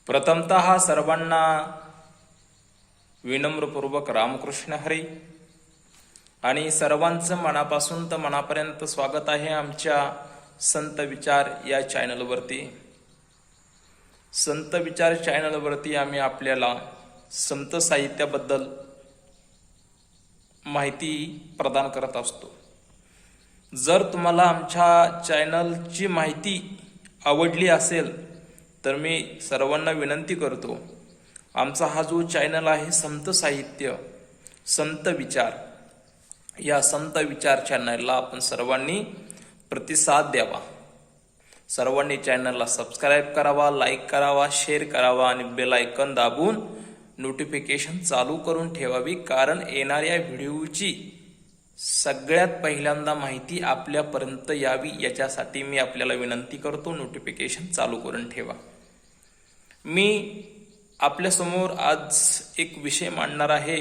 प्रथमतः सर्वांना विनम्रपूर्वक रामकृष्ण हरी आणि सर्वांचं मनापासून तर मनापर्यंत स्वागत आहे आमच्या संत विचार या चॅनलवरती। संत विचार चॅनलवरती आम्ही आपल्याला संत साहित्याबद्दल माहिती प्रदान करत असतो। जर तुम्हाला आमच्या चॅनलची माहिती आवडली असेल तर मी सर्वांना विनंती करतो, आमचा हा जो चॅनल आहे संत साहित्य संत विचार, या संत विचार चॅनलला आपण सर्वांनी प्रतिसाद द्यावा। सर्वांनी चॅनलला सबस्क्राइब करावा, लाईक करावा, शेअर करावा आणि बेल आयकॉन दाबून नोटिफिकेशन चालू करून ठेवावी, कारण येणाऱ्या व्हिडिओची सगळ्यात पहिल्यांदा माहिती आपल्यापर्यंत यावी याच्यासाठी मी आपल्याला विनंती करतो, नोटिफिकेशन चालू करून ठेवा। मी आपल्यासमोर आज एक विषय मांडणार आहे।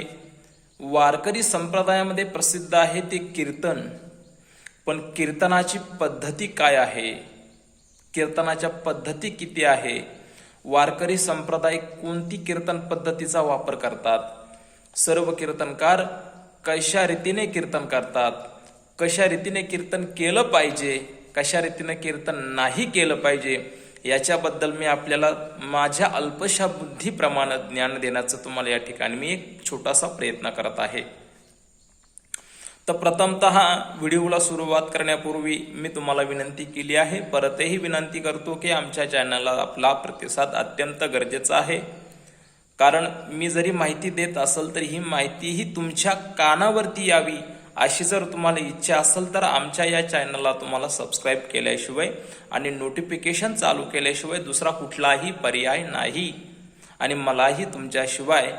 वारकरी संप्रदायामध्ये प्रसिद्ध आहे ते कीर्तन, पण कीर्तनाची पद्धती काय आहे, कीर्तनाच्या पद्धती किती आहे, वारकरी संप्रदाय कोणती कीर्तन पद्धतीचा वापर करतात, सर्व कीर्तनकार कशा रीतीने कीर्तन करतात, कशा रीतीने कीर्तन केलं पाहिजे, कशा रीतीने कीर्तन नाही केलं पाहिजे, याच्याबद्दल मी आपल्याला माझ्या अल्पशा बुद्धीप्रमाणे ज्ञान देण्याचं तुम्हाला या ठिकाणी मी एक छोटासा प्रयत्न करत आहे। तर प्रथमतः व्हिडिओला सुरुवात करण्यापूर्वी मी तुम्हाला विनंती केली आहे, परतही विनंती करतो की आमच्या चॅनलला आपला प्रतिसाद अत्यंत गरजेचा आहे। कारण मी जरी माहिती देत असेल तरी ही माहिती ही तुमच्या कानावरती यावी अशी जर तुम्हाला इच्छा असेल तर आमच्या या चॅनलला तुम्हाला सबस्क्राइब केल्याशिवाय आणि नोटिफिकेशन चालू केल्याशिवाय दुसरा कुठलाही पर्याय नाही। आणि मलाही तुमच्याशिवाय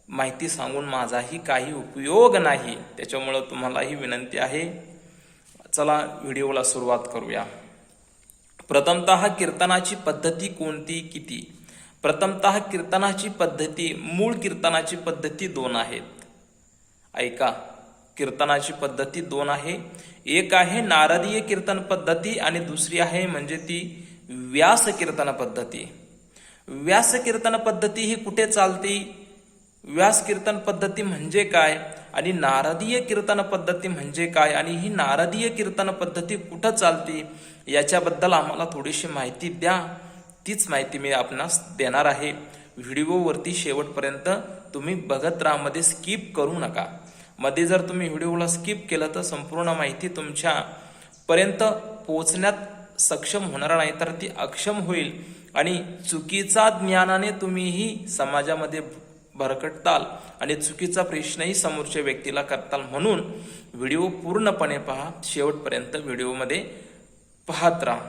माहिती सांगून माझाही काही उपयोग नाही, त्याच्यामुळे तुम्हालाही विनंती आहे। चला व्हिडिओला सुरुवात करूया। प्रथमतः कीर्तनाची पद्धती कोणती किती। प्रथमतः कीर्तनाची पद्धती, मूळ कीर्तनाची पद्धती दोन आहेत। ऐका, कीर्तनाची पद्धती दोन आहे। एक आहे नारदीय कीर्तन पद्धती आणि दुसरी आहे म्हणजे ती व्यास कीर्तन पद्धती। व्यास कीर्तन पद्धती ही कुठे चालते, व्यास कीर्तन पद्धती म्हणजे काय आणि नारदीय कीर्तन पद्धती म्हणजे काय आणि ही नारदीय कीर्तन पद्धती कुठं चालते याच्याबद्दल आम्हाला थोडीशी माहिती द्या। तीच माहिती मी आपणास देणार आहे। व्हिडिओवरती शेवटपर्यंत तुम्ही बघत राहा, मध्ये स्किप करू नका। मध्ये जर तुम्ही व्हिडिओला स्किप केलं तर संपूर्ण माहिती तुमच्या पर्यंत पोहोचण्यात सक्षम होणार नाही, तर ती अक्षम होईल आणि चुकीचा ज्ञानाने तुम्हीही समाजामध्ये भरकटताल आणि चुकीचा प्रश्नही समोरच्या व्यक्तीला करताल। म्हणून व्हिडिओ पूर्णपणे पहा, शेवटपर्यंत व्हिडिओमध्ये पाहत राहा,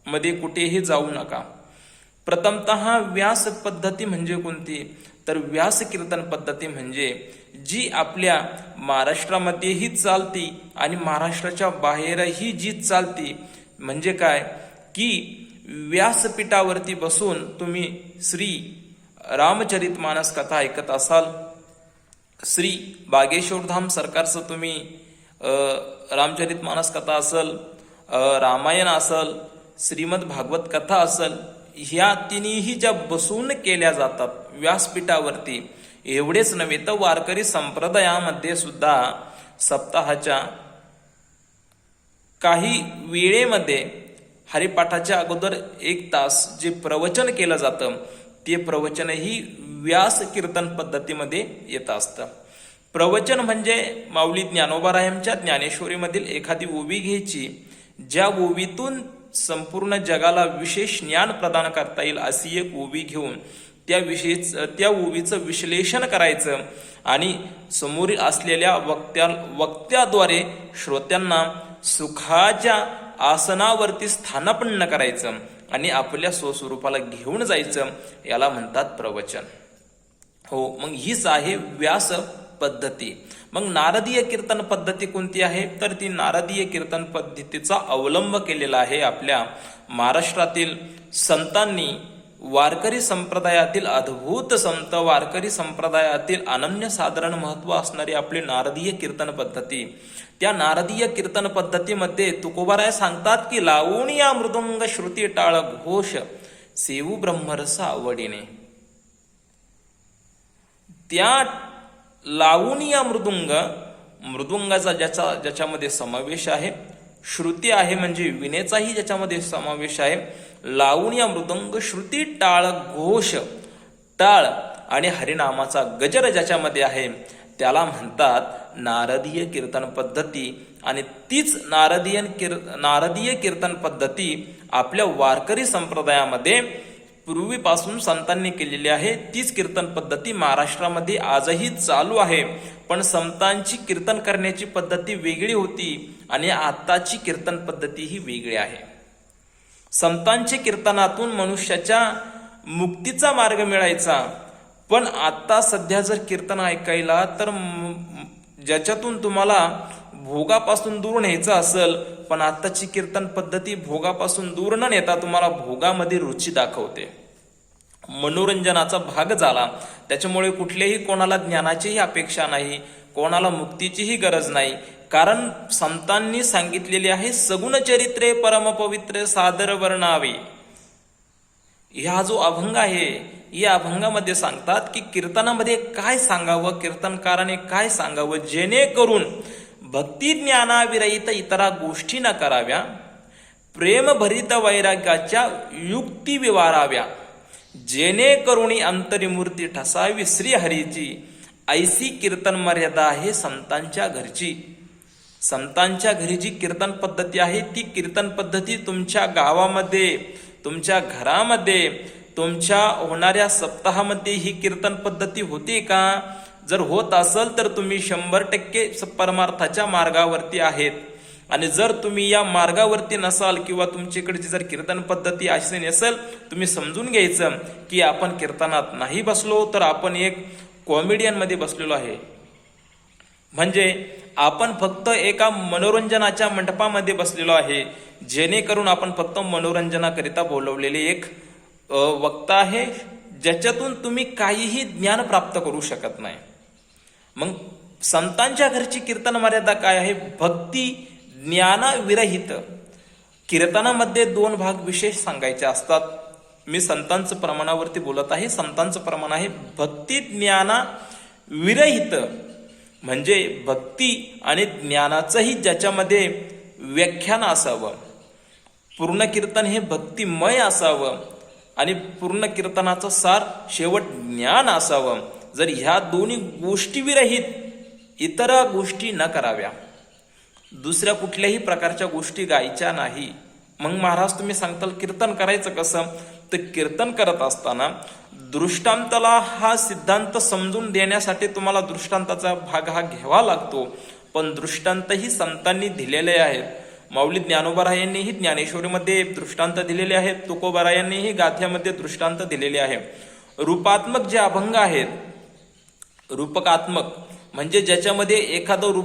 मध्ये कुठेही जाऊ नका। प्रथमतः व्यास पद्धती म्हणजे कोणती, तर व्यास कीर्तन पद्धती म्हणजे जी आपल्या महाराष्ट्रामध्येही चालती आणि महाराष्ट्राच्या बाहेरही जी चालती। म्हणजे काय की व्यासपीठावरती बसून तुम्ही श्री रामचरितमानस कथा ऐकत असाल, श्री बागेश्वरधाम सरकारचं तुम्ही रामचरितमानस कथा असेल, रामायण असेल, श्रीमद भागवत कथा असेल, ह्या तिन्ही ज्या बसून केल्या जातात व्यासपीठावरती, एवढेच नव्हे तर वारकरी संप्रदायामध्ये सुद्धा सप्ताहाच्या काही वेळेमध्ये हरिपाठाच्या अगोदर 1 तास जे प्रवचन केलं जातं ते प्रवचनही व्यास कीर्तन पद्धतीमध्ये येत असतं। प्रवचन म्हणजे माऊली ज्ञानोबारायांच्या ज्ञानेश्वरीमधील एखादी ओवी घ्यायची, ज्या ओवीतून संपूर्ण जगाला विशेष ज्ञान प्रदान करता येईल अशी एक ओवी घेऊन त्या ओवीचं विश्लेषण करायचं आणि समोरील असलेल्या वक्त्याद्वारे श्रोत्यांना सुखाच्या आसनावरती स्थानापन्न करायचं आणि आपल्या स्वस्वरूपाला घेऊन जायचं, याला म्हणतात प्रवचन। हो, मग हीच आहे व्यास पद्धती। मग नारदीय कीर्तन पद्धती कोणती आहे, तर ती नारदीय कीर्तन पद्धतीचा अवलंब केलेला आहे आपल्या महाराष्ट्रातील संतांनी। वारकरी संप्रदायातील अद्भुत संत, वारकरी संप्रदायातील अनन्यसाधारण महत्व असणारी आपली नारदीय कीर्तन पद्धती। त्या नारदीय कीर्तन पद्धतीमध्ये तुकोबाराय सांगतात की लावून या मृदुंग श्रुती टाळ घोष सेवू ब्रह्मरस आवडीने. त्या लावून या मृदुंगाचा ज्याच्यामध्ये समावेश आहे, श्रुती आहे म्हणजे विनेचाही ज्याच्यामध्ये समावेश आहे. लावून या मृदुंग, श्रुती, टाळ, घोष, टाळ आणि हरिनामाचा गजर ज्याच्यामध्ये आहे त्याला म्हणतात नारदीय कीर्तन पद्धती. आणि तीच नारदीय कीर्तन पद्धती आपल्या वारकरी संप्रदायामध्ये पूर्वीपासून संतांनी केलेली आहे. तीच कीर्तन पद्धती महाराष्ट्रामध्ये आजही चालू आहे. पण संतांची कीर्तन करण्याची पद्धती वेगळी होती आणि आताची कीर्तन पद्धती ही वेगळी आहे. संतांच्या कीर्तनातून मनुष्याच्या मुक्तीचा मार्ग मिळायचा. पण आता सध्या जर कीर्तन ऐकायला तर ज्याच्यातून तुम्हाला भोगापासून दूर न्यायचं असेल, पण आताची कीर्तन पद्धती भोगापासून दूर न नेता तुम्हाला भोगामध्ये रुची दाखवते. मनोरंजनाचा भाग झाला. त्याच्यामुळे कुठल्याही कोणाला ज्ञानाचीही अपेक्षा नाही, कोणाला मुक्तीचीही गरज नाही. कारण संतांनी सांगितलेले आहे सगुण चरित्रे परमपवित्रे सादर वर्णावे. हा जो अभंग आहे या अभंगामध्ये सांगतात की कीर्तनामध्ये काय सांगावं, कीर्तनकाराने काय सांगावं, जेणेकरून भक्ती ज्ञानाविरहित इतरा गोष्टी न कराव्या, प्रेमभरित वैराग्याच्या युक्ती विवाराव्या, जेणेकरून अंतरिमूर्ती ठसावी श्रीहरीची, ऐसी कीर्तन मर्यादा आहे संतांच्या घरची. संतांच्या घरी जी कीर्तन पद्धती आहे ती कीर्तन पद्धती तुमच्या गावामध्ये, तुमच्या घरामध्ये, तुमच्या होणाऱ्या सप्ताहामध्ये ही कीर्तन पद्धती होती का? जर होत असेल तर तुम्ही 100% परमार्थाच्या मार्गावरती आहेत. आणि जर तुम्ही या मार्गावरती नसाल किंवा तुमच्याकडची जर कीर्तन पद्धती अशी नसेल, तुम्ही समजून घ्यायचं की आपण कीर्तनात नाही बसलो तर आपण एक कॉमेडियन मध्ये बसलेलो आहे. म्हणजे आपण फक्त एका मनोरंजनाच्या मंडपामध्ये बसलेलो आहे, जेणेकरून आपण फक्त मनोरंजनाकरिता बोलवलेले एक वक्ता आहे, ज्याच्यातून तुम्ही काहीही ज्ञान प्राप्त करू शकत नाही. मग संतांच्या घरची कीर्तन मर्यादा काय आहे? भक्ती ज्ञानाविरहित. कीर्तनामध्ये 2 भाग विशेष सांगायचे असतात. मी संतांचं प्रमाणावरती बोलत आहे. संतांचं प्रमाण आहे भक्ती ज्ञाना विरहित, म्हणजे भक्ती आणि ज्ञानाचंही ज्याच्यामध्ये व्याख्यान असावं. पूर्ण कीर्तन हे भक्तिमय असावं आणि पूर्ण कीर्तनाचं सार शेवट ज्ञान असावं. जर ह्या दोन्ही गोष्टी विरहित इतर गोष्टी न कराव्या, दुसऱ्या कुठल्याही प्रकारच्या गोष्टी गायच्या नाही. मग महाराज तुम्ही सांगताल कीर्तन करायचं कसं? तर कीर्तन करत असताना दृष्टांताला हा सिद्धांत समजून देण्यासाठी तुम्हाला दृष्टांताचा भाग हा घ्यावा लागतो. पण दृष्टांतही संतांनी दिलेले आहेत. माऊली ज्ञानोबारायांनीही ज्ञानेश्वरीमध्ये दृष्टांत दिलेले आहेत. तुकोबारायांनीही गाथ्यामध्ये दृष्टांत दिलेले आहे. रूपात्मक जे अभंग आहेत, रूपकात्मक म्हणजे ज्याच्यामध्ये एखादं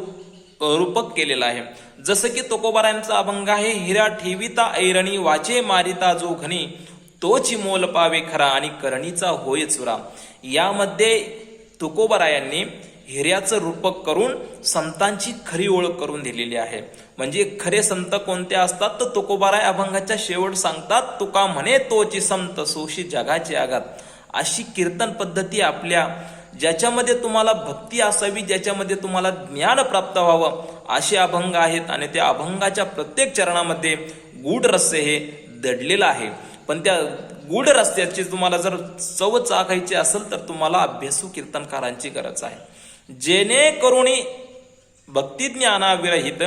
रूपक केलेलं आहे. जसं की तुकोबारायांचा अभंग आहे, हिरा ठेविता ऐरणी वाचे मारिता जो घनी, तोची मोल पावे खरा आणि करणीचा होय चुरा. यामध्ये तुकोबारायांनी हिऱ्याचं रूपक करून संतांची खरी ओळख करून दिलेली आहे. म्हणजे खरे संत कोणते असतात तर तुकोबाराय अभंगाच्या शेवट सांगतात, तुका म्हणे तोची संत सोशी जगाचे आघात. अशी कीर्तन पद्धती आपल्या, ज्याच्यामध्ये तुम्हाला भक्ती असावी, ज्याच्यामध्ये तुम्हाला ज्ञान प्राप्त व्हावं, असे अभंग आहेत. आणि त्या अभंगाच्या प्रत्येक चरणामध्ये गूढ रहस्य हे दडलेलं आहे. पण त्या गूढ रस्त्याची तुम्हाला जर चव चाखायची असेल तर तुम्हाला अभ्यासू कीर्तनकारांची गरज आहे, जेणेकरून भक्ती ज्ञानाविरहित,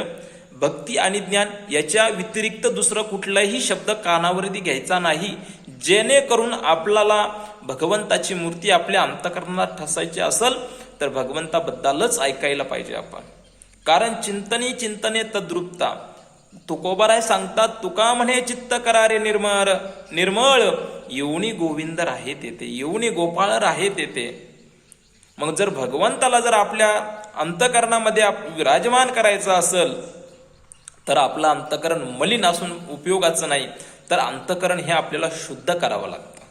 भक्ती आणि ज्ञान याच्या व्यतिरिक्त दुसरं कुठलाही शब्द कानावरती घ्यायचा नाही. जेणेकरून आपल्याला भगवंताची मूर्ती आपल्या अंतःकरणात ठसायची असेल तर भगवंताबद्दलच ऐकायला पाहिजे आपण. कारण चिंतने तद्रुपता. तुकोबाराय सांगतात, तुका म्हणे चित्त करारे निर्मळ, येऊनी गोविंद राहे तेथे, येऊनी गोपाळ राहे तेथे. मग जर भगवंताला जर आपल्या अंतःकरणामध्ये विराजमान करायचं असेल तर आपलं अंतःकरण मलिन असून उपयोगाचं नाही. तर अंतःकरण हे आपल्याला शुद्ध करावं लागतं.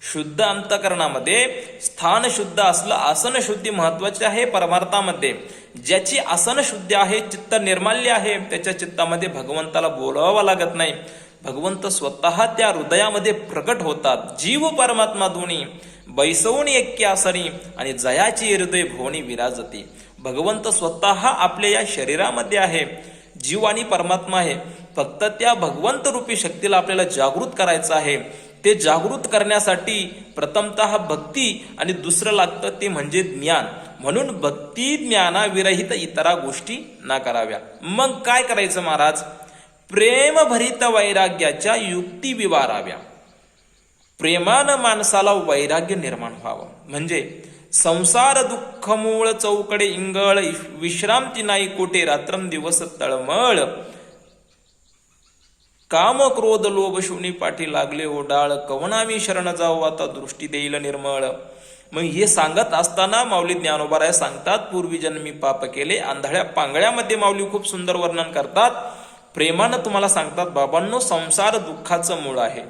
शुद्ध अंतःकरणामध्ये स्थान शुद्ध असलं, आसन शुद्धी महत्वाची आहे परमार्थामध्ये. ज्याची आसन शुद्धी आहे, चित्त निर्माल्य आहे, त्याच्या चित्तामध्ये भगवंताला बोलवावं लागत नाही. भगवंत स्वतः त्या हृदयामध्ये प्रकट होतात. जीव परमात्मा दोन्ही बैसवून ऐक्य आसनी आणि जयाची हृदय भुवनी विराजते. भगवंत स्वतः आपल्या या शरीरामध्ये आहे, जीव आणि परमात्मा आहे. फक्त त्या भगवंत रूपी शक्तीला आपल्याला जागृत करायचं आहे. ते जागृत करण्यासाठी प्रथमतः भक्ती आणि दुसरं लागतं ते म्हणजे ज्ञान. म्हणून भक्ती ज्ञानाविरहित इतरा गोष्टी ना कराव्या. मग काय करायचं महाराज? प्रेमभरित वैराग्याच्या युक्ती विवाराव्या. प्रेमानं माणसाला वैराग्य निर्माण व्हावं. म्हणजे संसार दुःख मूळ चौकडे इंगळ, विश्रांती नाही कोठे रात्रंदिवस तळमळ. काम क्रोध लोभ शून्य पाठी लागले ओडाळ, कवनामी शरण जाऊ आता दृष्टी देईल निर्मळ. मग हे सांगत असताना माऊली ज्ञानोबा सांगतात, पूर्वी जन्मी पाप केले. आंधळ्या पांगळ्यामध्ये माऊली खूप सुंदर वर्णन करतात. प्रेमानं तुम्हाला सांगतात, बाबांनो, संसार दुःखाचं मूळ आहे.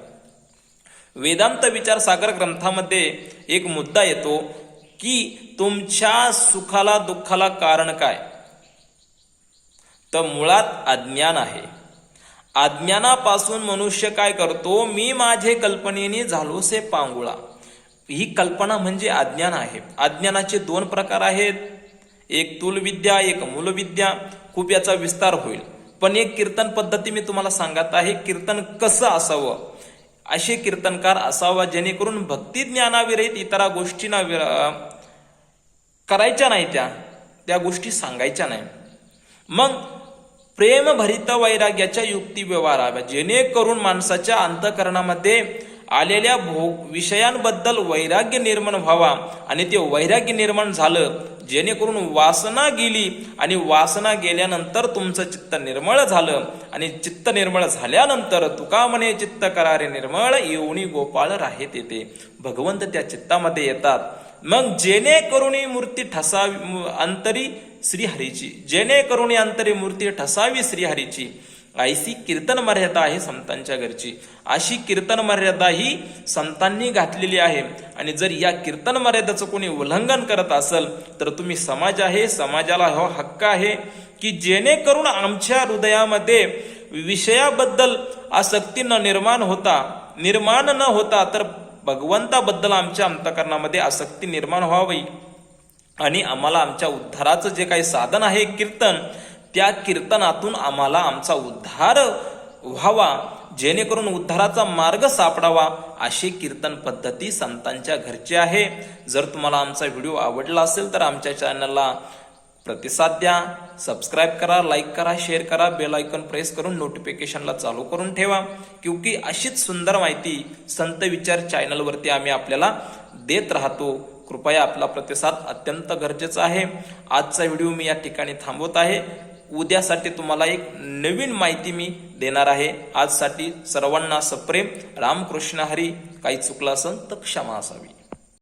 वेदांत विचार सागर ग्रंथामध्ये एक मुद्दा येतो की तुमच्या सुखाला दुःखाला कारण काय? तर मुळात अज्ञान आहे. अज्ञानापासून मनुष्य काय करतो? मी माझे कल्पनेने झालोसे पांगुळा. ही कल्पना म्हणजे अज्ञान आहे. अज्ञानाचे दोन प्रकार आहेत, एक तुलविद्या, एक मूलविद्या. खूप याचा विस्तार होईल, पण एक कीर्तन पद्धती मी तुम्हाला सांगत आहे. कीर्तन कसं असावं? असे कीर्तनकार असावा जेणेकरून भक्ती ज्ञानाविरहित इतरा गोष्टींना करायच्या नाही, त्या गोष्टी सांगायच्या नाही. मग प्रेमभरित वैराग्याच्या युक्ती व्यवहाराव्या, जेणेकरून माणसाच्या अंतःकरणामध्ये आलेल्या विषयांबद्दल वैराग्य निर्माण व्हावा. आणि ते वैराग्य निर्माण झालं जेणेकरून वासना गेली, आणि वासना गेल्यानंतर तुमचं चित्त निर्मळ झालं. आणि चित्त निर्मळ झाल्यानंतर तुका म्हणे चित्त करारे निर्मळ, येऊनी गोपाळ राहेत येते. भगवंत त्या चित्तामध्ये येतात. मग जेणेकरून मूर्ती ठसावी अंतरी श्रीहरीची, जेणेकरून अंतरी मूर्ती ठसावी श्रीहरीची. ऐसी कीर्तन मर्यादा आहे संतांच्या घरची. अशी कीर्तन मर्यादा ही संतांनी घातलेली आहे. आणि जर या कीर्तन मर्यादेचं कोणी उल्लंघन करत असेल तर तुम्ही समाज आहे, समाजाला हा हक्क आहे की जेणेकरून आमच्या हृदयामध्ये विषयाबद्दल आसक्ती निर्माण न होता तर भगवंताबद्दल आमच्या अंतःकरणामध्ये आसक्ती निर्माण व्हावी. आणि आम्हाला आमच्या उद्धाराचं जे काही साधन आहे कीर्तन, त्या कीर्तनातून आम्हाला आमचा उद्धार व्हावा, जेणेकरून उद्धाराचा मार्ग सापडावा. अशी कीर्तन पद्धती संतांच्या घरची आहे. जर तुम्हाला आमचा व्हिडिओ आवडला असेल तर आमच्या चॅनलला प्रतिसाद द्या, सबस्क्राईब करा, लाईक करा, शेअर करा, बेल आयकॉन प्रेस करून नोटिफिकेशनला चालू करून ठेवा. क्योंकि अशीच सुंदर माहिती संत विचार चॅनलवरती आम्ही आपल्याला देत राहतो. कृपया आपला प्रतिसाद अत्यंत गरजेचा आहे. आजचा व्हिडिओ मी या ठिकाणी थांबवत आहे. उद्यासाठी तुम्हाला एक नवीन माहिती मी देणार आहे. आजसाठी सर्वांना सप्रेम रामकृष्ण हरी. काही चुकलं असेल तर क्षमा असावी.